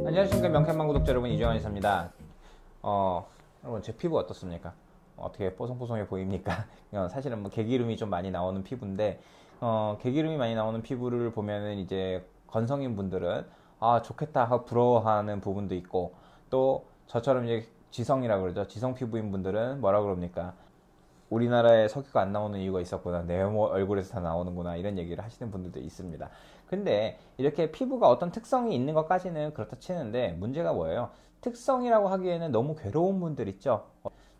안녕하십니까. 명쾌한 구독자 여러분, 이정환 이사입니다. 여러분, 제 피부 어떻습니까? 어떻게 뽀송뽀송해 보입니까? 사실은 뭐 개기름이 좀 많이 나오는 피부인데, 개기름이 많이 나오는 피부를 보면은 이제 건성인 분들은 아 좋겠다 하고 부러워하는 부분도 있고, 또 저처럼 이제 지성이라 그러죠. 지성 피부인 분들은 뭐라 그럽니까? 우리나라에 석유가 안 나오는 이유가 있었구나. 내 얼굴에서 다 나오는구나. 이런 얘기를 하시는 분들도 있습니다. 근데 이렇게 피부가 어떤 특성이 있는 것까지는 그렇다 치는데, 문제가 뭐예요? 특성이라고 하기에는 너무 괴로운 분들 있죠.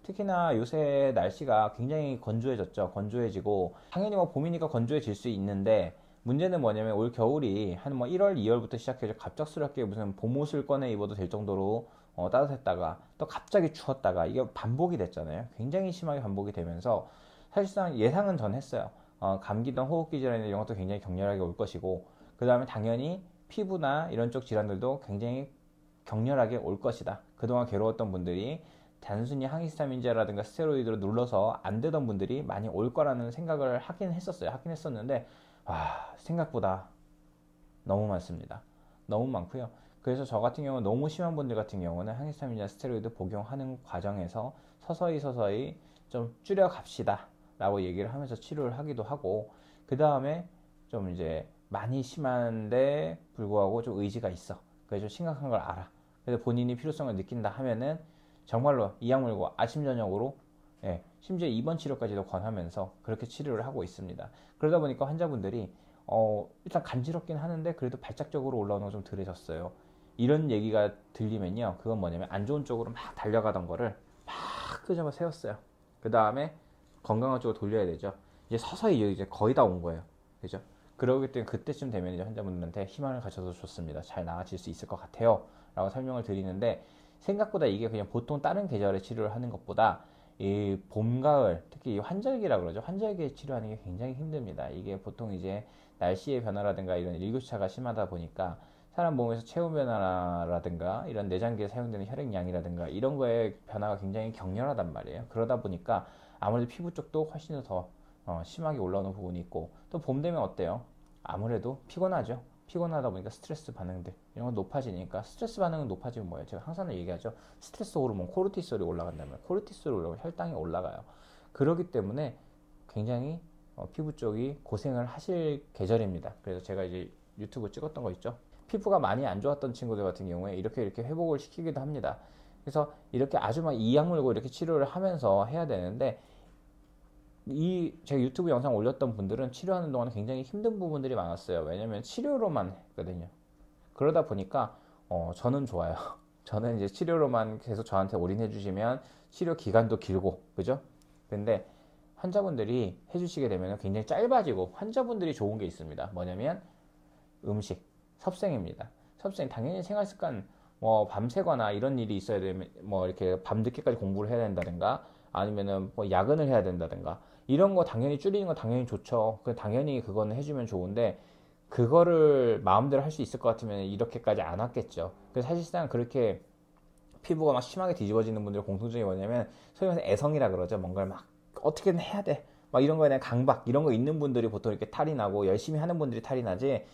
특히나 요새 날씨가 굉장히 건조해졌죠. 건조해지고 당연히 뭐 봄이니까 건조해질 수 있는데, 문제는 뭐냐면 올 겨울이 한 뭐 1월, 2월부터 시작해서 갑작스럽게 무슨 봄옷을 꺼내 입어도 될 정도로 따뜻했다가 또 갑자기 추웠다가 이게 반복이 됐잖아요. 굉장히 심하게 반복이 되면서 사실상 예상은 전 했어요. 감기든 호흡기 질환이나 이런 것도 굉장히 격렬하게 올 것이고, 그 다음에 당연히 피부나 이런 쪽 질환들도 굉장히 격렬하게 올 것이다. 그동안 괴로웠던 분들이 단순히 항히스타민제라든가 스테로이드로 눌러서 안 되던 분들이 많이 올 거라는 생각을 하긴 했었어요. 하긴 했었는데 생각보다 너무 많습니다. 너무 많고요. 그래서 저 같은 경우는 너무 심한 분들 같은 경우는 항히스타민이나 스테로이드 복용하는 과정에서 서서히 좀 줄여 갑시다 라고 얘기를 하면서 치료를 하기도 하고, 그 다음에 좀 이제 많이 심한데 불구하고 좀 의지가 있어, 그래서 좀 심각한 걸 알아, 그래서 본인이 필요성을 느낀다 하면은 정말로 이악 물고 아침 저녁으로, 심지어 입원 치료까지도 권하면서 그렇게 치료를 하고 있습니다. 그러다 보니까 환자분들이 일단 간지럽긴 하는데 그래도 발작적으로 올라오는 건 좀 덜해졌어요. 이런 얘기가 들리면요, 그건 뭐냐면 안 좋은 쪽으로 막 달려가던 거를 막 끄집어 세웠어요. 그 다음에 건강한 쪽으로 돌려야 되죠. 이제 서서히 이제 거의 다 온 거예요. 그죠? 그러기 때문에 그때쯤 되면 이제 환자분들한테 희망을 가져서 좋습니다. 잘 나아질 수 있을 것 같아요. 라고 설명을 드리는데, 생각보다 이게 그냥 보통 다른 계절에 치료를 하는 것보다 이 봄, 가을, 특히 이 환절기라 그러죠. 환절기에 치료하는 게 굉장히 힘듭니다. 이게 보통 이제 날씨의 변화라든가 이런 일교차가 심하다 보니까 사람 몸에서 체온 변화라든가 이런 내장기에 사용되는 혈액량이라든가 이런 거에 변화가 굉장히 격렬하단 말이에요. 그러다 보니까 아무래도 피부 쪽도 훨씬 더 심하게 올라오는 부분이 있고, 또 봄 되면 어때요? 아무래도 피곤하죠. 피곤하다 보니까 스트레스 반응들 이런 거 높아지니까, 스트레스 반응은 높아지면 뭐예요? 제가 항상 얘기하죠. 스트레스 호르몬 코르티솔이 올라간다면, 코르티솔이 올라가면 혈당이 올라가요. 그렇기 때문에 굉장히 피부 쪽이 고생을 하실 계절입니다. 그래서 제가 이제 유튜브 찍었던 거 있죠. 피부가 많이 안 좋았던 친구들 같은 경우에 이렇게 회복을 시키기도 합니다. 그래서 이렇게 아주 막 이악 물고 이렇게 치료를 하면서 해야 되는데, 이 제가 유튜브 영상 올렸던 분들은 치료하는 동안 굉장히 힘든 부분들이 많았어요. 왜냐면 치료로만 했거든요. 그러다 보니까 저는 좋아요. 저는 이제 치료로만 계속 저한테 올인해 주시면 치료 기간도 길고, 그죠? 근데 환자분들이 해주시게 되면 굉장히 짧아지고, 환자분들이 좋은 게 있습니다. 뭐냐면 음식, 섭생입니다. 섭생, 당연히 생활습관, 뭐 밤새거나 이런 일이 있어야 되면 뭐 이렇게 밤늦게까지 공부를 해야 된다든가, 아니면은 뭐 야근을 해야 된다든가, 이런 거 당연히 줄이는 거 당연히 좋죠. 당연히 그거는 해주면 좋은데, 그거를 마음대로 할 수 있을 것 같으면 이렇게까지 안 왔겠죠. 그래서 사실상 그렇게 피부가 막 심하게 뒤집어지는 분들의 공통점이 뭐냐면, 소위 말해서 애성이라 그러죠. 뭔가를 막 어떻게든 해야 돼, 막 이런 거에 대한 강박, 이런 거 있는 분들이 보통 이렇게 탈이 나고, 열심히 하는 분들이 탈이 나지,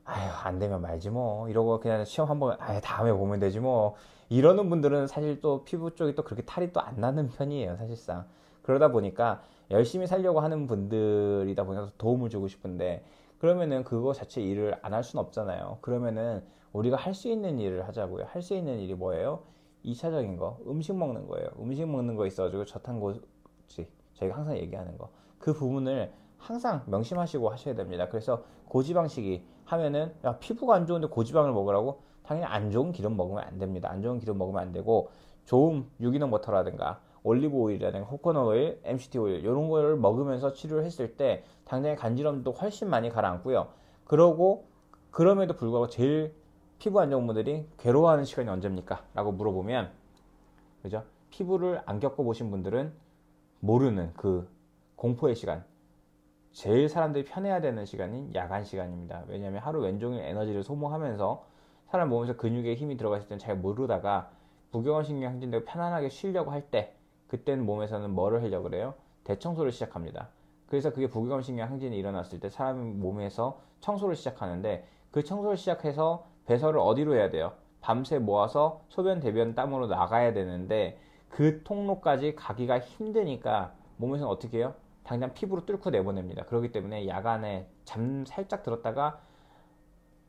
아휴 안 되면 말지 뭐 이러고 그냥 시험 한번 아휴 다음에 보면 되지 뭐 이러는 분들은 사실 또 피부 쪽이 또 그렇게 탈이 또 안 나는 편이에요, 사실상. 그러다 보니까 열심히 살려고 하는 분들이다 보니까 도움을 주고 싶은데, 그러면은 그거 자체 일을 안 할 수는 없잖아요. 그러면은 우리가 할 수 있는 일을 하자고요. 할 수 있는 일이 뭐예요? 2차적인 거, 음식 먹는 거예요. 음식 먹는 거 있어가지고 저탄고지, 저희가 항상 얘기하는 거, 그 부분을 항상 명심하시고 하셔야 됩니다. 그래서 고지방식이 하면은 야 피부가 안 좋은데 고지방을 먹으라고? 당연히 안 좋은 기름 먹으면 안 됩니다. 안 좋은 기름 먹으면 안 되고, 좋은 유기농 버터라든가 올리브 오일이라든가 코코넛 오일, MCT 오일 이런 거를 먹으면서 치료를 했을 때 당장의 간지럼도 훨씬 많이 가라앉고요. 그러고 그럼에도 불구하고 제일 피부 안 좋은 분들이 괴로워하는 시간이 언제입니까? 라고 물어보면, 그죠? 피부를 안 겪어보신 분들은 모르는 그 공포의 시간, 제일 사람들이 편해야 되는 시간인 야간 시간입니다. 왜냐하면 하루 왼종일 에너지를 소모하면서 사람 몸에서 근육에 힘이 들어갔을 때는 잘 모르다가 부경화신경 항진되고 편안하게 쉬려고 할 때, 그때는 몸에서는 뭐를 하려고 그래요? 대청소를 시작합니다. 그래서 그게 부경화신경 항진이 일어났을 때 사람 몸에서 청소를 시작하는데, 그 청소를 시작해서 배설을 어디로 해야 돼요? 밤새 모아서 소변 대변 땀으로 나가야 되는데 그 통로까지 가기가 힘드니까 몸에서는 어떻게 해요? 당장 피부로 뚫고 내보냅니다. 그렇기 때문에 야간에 잠 살짝 들었다가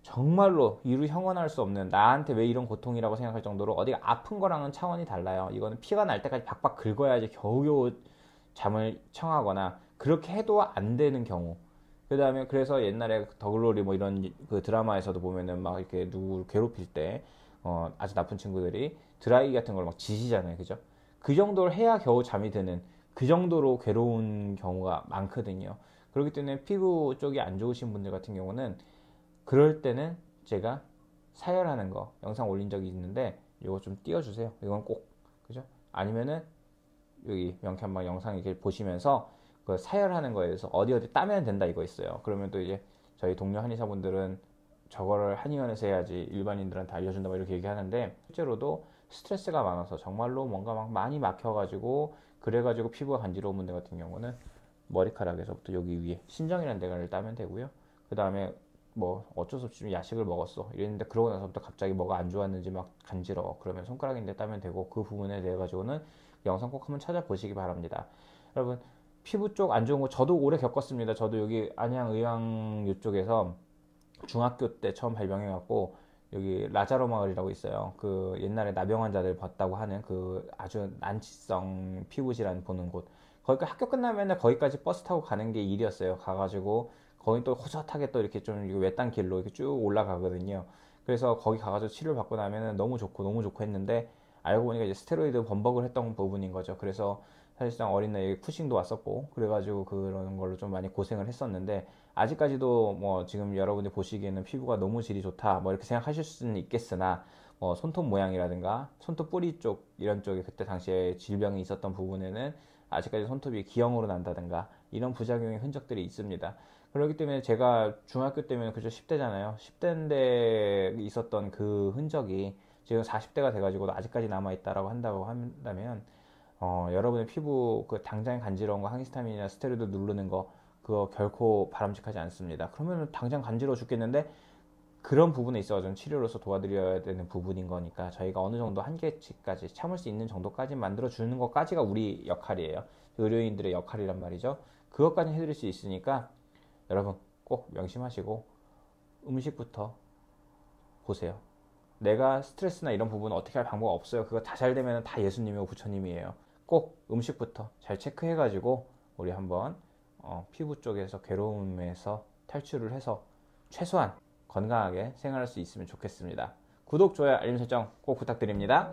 정말로 이루 형언할 수 없는, 나한테 왜 이런 고통이라고 생각할 정도로 어디가 아픈 거랑은 차원이 달라요. 이거는 피가 날 때까지 박박 긁어야지 겨우겨우 잠을 청하거나, 그렇게 해도 안 되는 경우. 그 다음에 그래서 옛날에 더글로리 뭐 이런 그 드라마에서도 보면은 막 이렇게 누구를 괴롭힐 때 아주 나쁜 친구들이 드라이기 같은 걸 막 지시잖아요. 그죠? 그 정도를 해야 겨우 잠이 드는, 그 정도로 괴로운 경우가 많거든요. 그렇기 때문에 피부 쪽이 안 좋으신 분들 같은 경우는 그럴 때는 제가 사열하는 거 영상 올린 적이 있는데 이거 좀 띄워주세요. 이건 꼭. 그죠? 아니면은 여기 명쾌한방 영상 이렇게 보시면서 그 사열하는 거에 대해서 어디 어디 따면 된다 이거 있어요. 그러면 또 이제 저희 동료 한의사분들은 저거를 한의원에서 해야지 일반인들한테 알려준다 고 이렇게 얘기하는데, 실제로도 스트레스가 많아서 정말로 뭔가 막 많이 막혀가지고 그래가지고 피부가 간지러운 분들 같은 경우는 머리카락에서부터 여기 위에 신정이라는 데를 따면 되고요. 그 다음에 뭐 어쩔 수 없이 좀 야식을 먹었어 이랬는데 그러고 나서부터 갑자기 뭐가 안 좋았는지 막 간지러워, 그러면 손가락인데 따면 되고, 그 부분에 대해 가지고는 영상 꼭 한번 찾아보시기 바랍니다. 여러분, 피부 쪽 안 좋은 거 저도 오래 겪었습니다. 저도 여기 안양 의왕 이쪽에서 중학교 때 처음 발병해갖고, 여기 라자로 마을이라고 있어요. 그 옛날에 나병 환자들 봤다고 하는 그 아주 난치성 피부 질환 보는 곳. 거기까지 학교 끝나면 거기까지 버스 타고 가는 게 일이었어요. 가가지고 거기 또 호젓하게 또 이렇게 좀 외딴 길로 이렇게 쭉 올라가거든요. 그래서 거기 가가지고 치료를 받고 나면은 너무 좋고 너무 좋고 했는데, 알고 보니까 이제 스테로이드 범벅을 했던 부분인 거죠. 그래서 사실상 어린 나이에 쿠싱도 왔었고, 그래가지고 그런 걸로 좀 많이 고생을 했었는데, 아직까지도 뭐 지금 여러분이 보시기에는 피부가 너무 질이 좋다 뭐 이렇게 생각하실 수는 있겠으나, 손톱 모양이라든가 손톱 뿌리 쪽 이런 쪽에 그때 당시에 질병이 있었던 부분에는 아직까지 손톱이 기형으로 난다든가 이런 부작용의 흔적들이 있습니다. 그렇기 때문에 제가 중학교 때면 그저 10대잖아요. 10대인데 있었던 그 흔적이 지금 40대가 돼가지고도 아직까지 남아있다라고 한다고 한다면, 여러분의 피부 그 당장 간지러운 거 항히스타민이나 스테로이드 누르는 거 그거 결코 바람직하지 않습니다. 그러면 당장 간지러워 죽겠는데 그런 부분에 있어서 치료로서 도와드려야 되는 부분인 거니까, 저희가 어느 정도 한계치까지 참을 수 있는 정도까지 만들어 주는 것까지가 우리 역할이에요. 의료인들의 역할이란 말이죠. 그것까지 해드릴 수 있으니까 여러분 꼭 명심하시고 음식부터 보세요. 내가 스트레스나 이런 부분 어떻게 할 방법 없어요. 그거 다 잘 되면 다 예수님이고 부처님이에요. 꼭 음식부터 잘 체크해가지고 우리 한번 피부 쪽에서 괴로움에서 탈출을 해서 최소한 건강하게 생활할 수 있으면 좋겠습니다. 구독, 좋아요, 알림 설정 꼭 부탁드립니다.